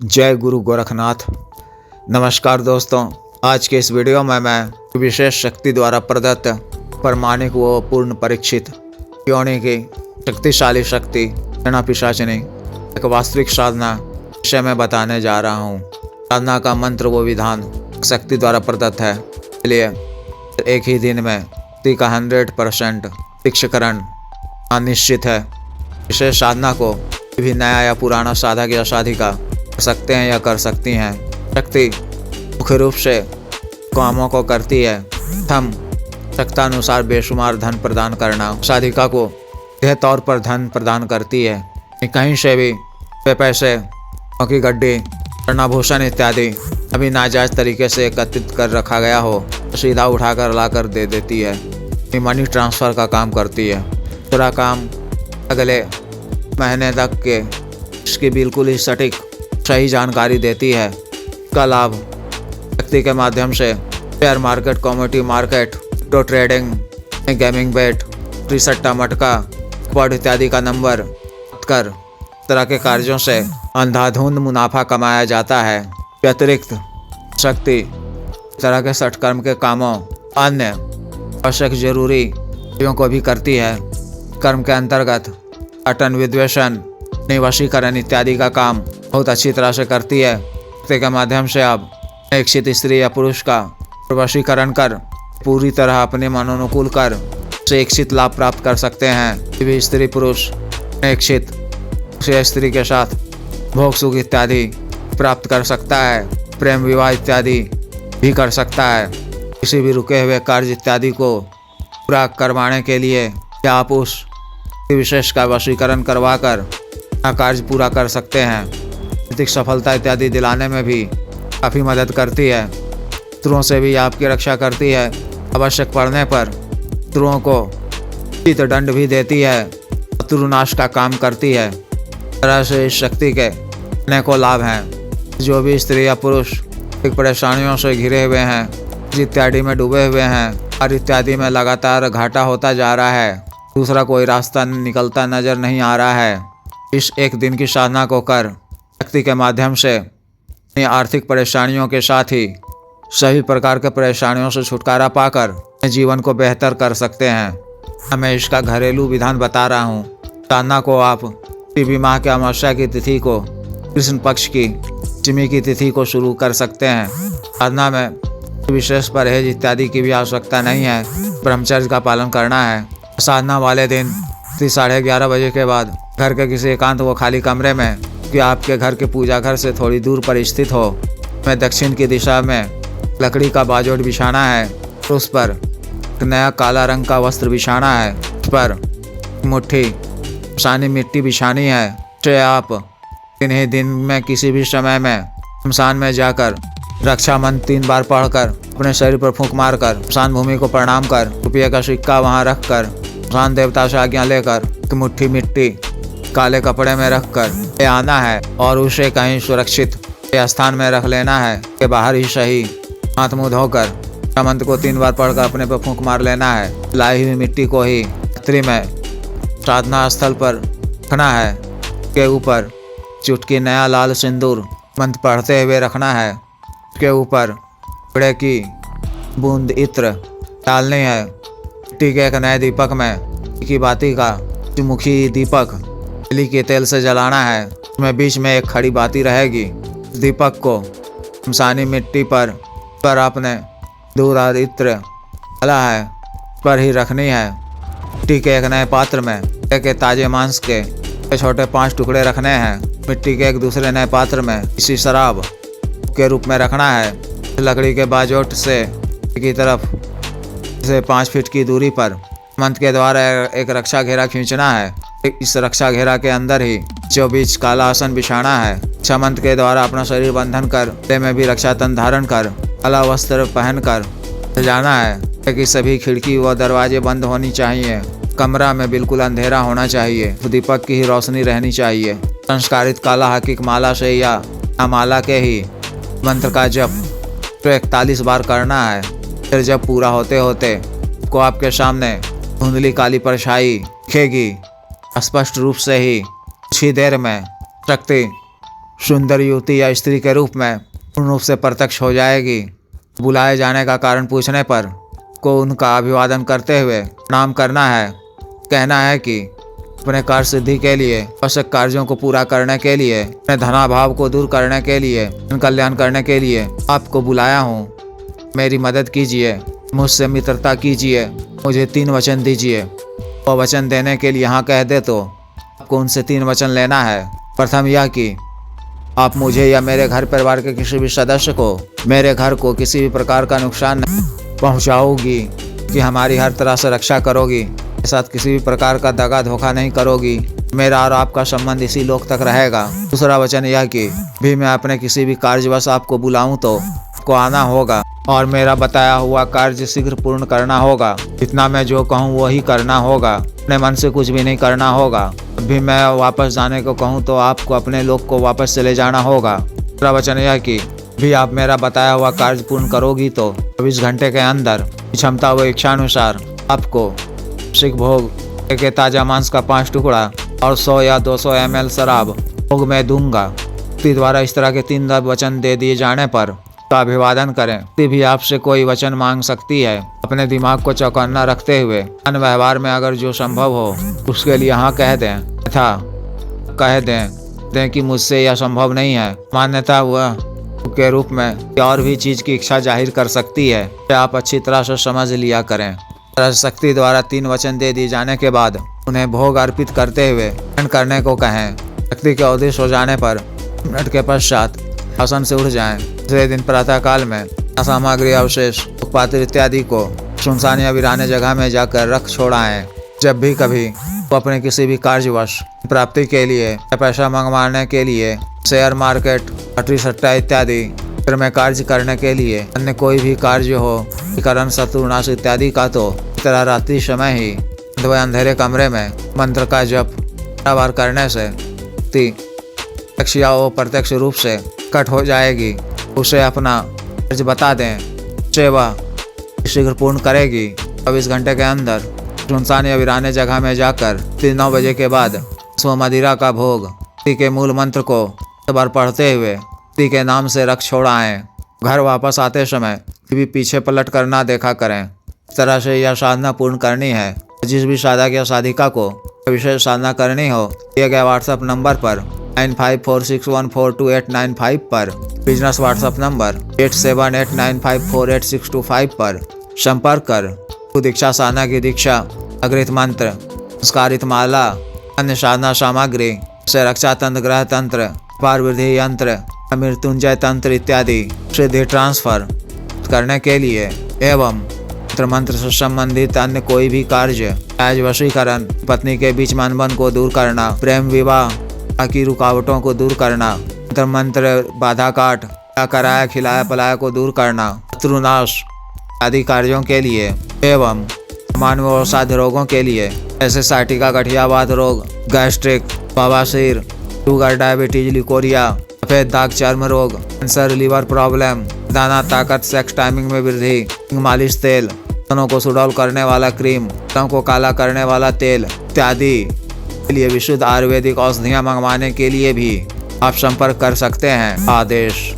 जय गुरु गोरखनाथ। नमस्कार दोस्तों, आज के इस वीडियो में मैं विशेष शक्ति द्वारा प्रदत्त परमाणिक व पूर्ण परीक्षित योनि की शक्तिशाली शक्ति सेना पिशाचिनी एक वास्तविक साधना विषय में बताने जा रहा हूँ। साधना का मंत्र व विधान शक्ति द्वारा प्रदत्त है, इसलिए एक ही दिन में शक्ति का 100% दीक्षाकरण निश्चित है। विशेष साधना को भी नया या पुराना साधक या साधिका कर सकते हैं या कर सकती हैं। शक्ति मुख्य रूप से कामों को करती है। हम शक्तानुसार बेशुमार धन प्रदान करना, साधिका को यह तौर पर धन प्रदान करती है। कहीं से भी वे पैसे की गड्डी स्वर्णाभूषण इत्यादि अभी नाजायज तरीके से एकत्रित कर रखा गया हो तो सीधा उठाकर लाकर दे देती है। मनी ट्रांसफ़र का काम करती है। पूरा काम अगले महीने तक के इसकी बिल्कुल ही सटीक सही जानकारी देती है। का लाभ शक्ति के माध्यम से share market, commodity market, crypto trading, gaming bet, त्रिसट्टा मटका, पॉड इत्यादि का नंबर कर तरह के कार्यों से अंधाधुंध मुनाफा कमाया जाता है। अतिरिक्त शक्ति तरह के सटकर्म के कामों, अन्य आवश्यक जरूरी कार्यों को भी करती है। कर्म के अंतर्गत अटन, विद्वेषण, निवशीकरण इत्यादि का काम बहुत अच्छी तरह से करती है। शक्ति के माध्यम से आप इच्छित स्त्री या पुरुष का वशीकरण कर पूरी तरह अपने मनोनुकूल कर से इच्छित लाभ प्राप्त कर सकते हैं। भी स्त्री पुरुष इच्छित स्त्री के साथ भोग सुख इत्यादि प्राप्त कर सकता है। प्रेम विवाह इत्यादि भी कर सकता है। किसी भी रुके हुए कार्य इत्यादि को पूरा करवाने के लिए या आप उस विशेष का वशीकरण करवा कर कार्य पूरा कर सकते हैं। आर्थिक सफलता इत्यादि दिलाने में भी काफ़ी मदद करती है। शत्रुओं से भी आपकी रक्षा करती है। आवश्यक पड़ने पर शत्रुओं को उचित दंड भी देती है। शत्रुनाश का काम करती है। तरह से इस शक्ति के अनेकों लाभ हैं। जो भी स्त्री या पुरुष एक परेशानियों से घिरे हुए हैं, इत्यादि में डूबे हुए हैं और इत्यादि में लगातार घाटा होता जा रहा है, दूसरा कोई रास्ता निकलता नजर नहीं आ रहा है, इस एक दिन की साधना को कर शक्ति के माध्यम से अपनी आर्थिक परेशानियों के साथ ही सभी प्रकार के परेशानियों से छुटकारा पाकर जीवन को बेहतर कर सकते हैं। मैं इसका घरेलू विधान बता रहा हूँ। साधना को आप किसी माह के अमावस्या की तिथि को, कृष्ण पक्ष की पंचमी की तिथि को शुरू कर सकते हैं। साधना में विशेष परहेज इत्यादि की भी आवश्यकता नहीं है। ब्रह्मचर्य का पालन करना है। साधना वाले दिन 11:30 बजे के बाद घर के किसी एकांत व खाली कमरे में, कि आपके घर के पूजा घर से थोड़ी दूर पर स्थित हो, में दक्षिण की दिशा में लकड़ी का बाजोट बिछाना है। उस पर एक नया काला रंग का वस्त्र बिछाना है। उस पर मुट्ठी शमशानी मिट्टी बिछानी है। तो आप इन्हीं दिन में किसी भी समय में शमशान में जाकर रक्षा मंत्र 3 बार पढ़कर अपने शरीर पर फूंक मारकर शमशान भूमि को प्रणाम कर रुपये का सिक्का वहां रखकर शमशान देवता से आज्ञा लेकर एक मुट्ठी मिट्टी काले कपड़े में रखकर ले आना है और उसे कहीं सुरक्षित स्थान में रख लेना है। के बाहर ही सही हाथ मुँह धोकर मंत्र को 3 बार पढ़कर अपने पर फूंक मार लेना है। लाई हुई मिट्टी को ही छतरी में साधना स्थल पर रखना है। के ऊपर चुटकी नया लाल सिंदूर मंत्र पढ़ते हुए रखना है। के ऊपर कपड़े की बूंद इत्र डालनी है। मिट्टी के एक नए दीपक में की बाती का मुखी दीपक तिली के तेल से जलाना है। उसमें बीच में एक खड़ी बाती रहेगी। दीपक को शमशानी मिट्टी पर आपने दूर और इत्र डाला है पर ही रखनी है। मिट्टी के एक नए पात्र में एक ताजे मांस के छोटे 5 टुकड़े रखने हैं। मिट्टी के एक दूसरे नए पात्र में इसी शराब के रूप में रखना है। लकड़ी के बाजोट से की तरफ से 5 फीट की दूरी पर मंत्र के द्वारा एक रक्षा घेरा खींचना है। इस रक्षा घेरा के अंदर ही 24 काला आसन बिछाना है। रक्षा मंत्र के द्वारा अपना शरीर बंधन कर, गले में भी रक्षा तन धारण कर, काला वस्त्र पहनकर जाना है कि सभी खिड़की व दरवाजे बंद होनी चाहिए। कमरा में बिल्कुल अंधेरा होना चाहिए। दीपक की ही रोशनी रहनी चाहिए। संस्कारित काला हकीक माला से या माला के ही मंत्र का जप तो 41 बार करना है। फिर जब पूरा होते होते को आपके सामने धुंधली काली परछाई दिखेगी। स्पष्ट रूप से ही कुछ ही देर में शक्ति सुंदर युवती या स्त्री के रूप में पूर्ण रूप से प्रत्यक्ष हो जाएगी। बुलाए जाने का कारण पूछने पर को उनका अभिवादन करते हुए प्रणाम करना है। कहना है कि अपने कार्य सिद्धि के लिए, आवश्यक कार्यों को पूरा करने के लिए, अपने धनाभाव को दूर करने के लिए, कल्याण करने के लिए आपको बुलाया हूँ। मेरी मदद कीजिए, मुझसे मित्रता कीजिए, मुझे 3 वचन दीजिए। वो वचन देने के लिए यहाँ कह दे तो आपको उनसे 3 वचन लेना है। प्रथम यह कि आप मुझे या मेरे घर परिवार के किसी भी सदस्य को, मेरे घर को किसी भी प्रकार का नुकसान नहीं पहुँचाओगी, कि हमारी हर तरह से रक्षा करोगी, मेरे साथ किसी भी प्रकार का दगा धोखा नहीं करोगी, मेरा और आपका संबंध इसी लोक तक रहेगा। दूसरा वचन यह कि भी मैं अपने किसी भी कार्यवश आपको बुलाऊं तो आपको आना होगा और मेरा बताया हुआ कार्य शीघ्र पूर्ण करना होगा। इतना मैं जो कहूँ वही करना होगा, अपने मन से कुछ भी नहीं करना होगा। भी मैं वापस जाने को कहूँ तो आपको अपने लोक को वापस चले जाना होगा। दूसरा वचन यह कि भी आप मेरा बताया हुआ कार्य पूर्ण करोगी तो 24 घंटे के अंदर क्षमता व इच्छानुसार आपको सिख भोग के ताजा मांस का 5 टुकड़ा और 100 या 200 ml शराब भोग में दूंगा। द्वारा इस तरह के 3 वचन दे दिए जाने पर का अभिवादन करें। भी आपसे कोई वचन मांग सकती है। अपने दिमाग को चौकन्ना रखते हुए अन्य व्यवहार में अगर जो संभव हो उसके लिए यहाँ कह दें तथा कह दें कि मुझसे यह संभव नहीं है। मान्यता वह के रूप में और भी चीज की इच्छा जाहिर कर सकती है, आप अच्छी तरह से समझ लिया करें। शक्ति द्वारा 3 वचन दे दिए जाने के बाद उन्हें भोग अर्पित करते हुए करने को कहें। शक्ति के उद्देश्य हो जाने पर मिनट के पश्चात आसन से उठ जाएं। दूसरे दिन प्रातः काल में सामग्री, अवशेष, पात्र इत्यादि को सुनसान या वीराने जगह में जाकर रख छोड़ाएं। जब भी कभी वो अपने किसी भी कार्यवश प्राप्ति के लिए या पैसा मंगवाने के लिए, शेयर मार्केट, लॉटरी सट्टा इत्यादि में कार्य करने के लिए, अन्य कोई भी कार्य हो, करण, शत्रुनाश इत्यादि का, तो इस तरह रात्रि समय ही अंधेरे कमरे में मंत्र का जप बार करने से प्रत्यक्ष या अप्रत्यक्ष रूप से कट हो जाएगी। उसे अपना कार्य बता दें, उसे वह शीघ्र पूर्ण करेगी। 24 घंटे के अंदर सुनसान या वीराने जगह में जाकर 9 बजे के बाद स्व मदिरा का भोग के मूल मंत्र को बार पढ़ते हुए के नाम से रख छोड़ाएं। घर वापस आते समय भी पीछे पलट कर ना देखा करें। इस तरह से यह साधना पूर्ण करनी है। जिस भी साधक या साधिका को विशेष साधना करनी हो, दिए गए व्हाट्सएप नंबर पर 9546142895 पर, बिजनेस व्हाट्सएप नंबर 8789548625 पर संपर्क कर दीक्षा साधना की दीक्षा, अग्रित मंत्र, संस्कारित माला, अन्य साधना सामग्री से रक्षा तंत्र, ग्रह तंत्र, पार वृद्धि यंत्र, मृत्युंजय तंत्र इत्यादि सिद्धि ट्रांसफर करने के लिए एवं मंत्र से संबंधित अन्य कोई भी कार्य, आज वशीकरण, पत्नी के बीच मनबंध को दूर करना, प्रेम विवाह की रुकावटों को दूर करना, मंत्र बाधा काट, कराया खिलाया पलाया को दूर करना, शत्रुनाश आदि कार्यों के लिए एवं मानव अवसाध्य रोगों के लिए जैसे साइटिका, गठियावात रोग, गैस्ट्रिक, बवासीर, शुगर, डायबिटीज, लिकोरिया, सफेद दाग, चर्म रोग, कैंसर, लिवर प्रॉब्लम, दाना, ताकत, सेक्स टाइमिंग में वृद्धि, मालिश तेल, तनों को सुडौल करने वाला क्रीम, तनों को काला करने वाला तेल इत्यादि के लिए विशुद्ध आयुर्वेदिक औषधियाँ मंगवाने के लिए भी आप संपर्क कर सकते हैं। आदेश।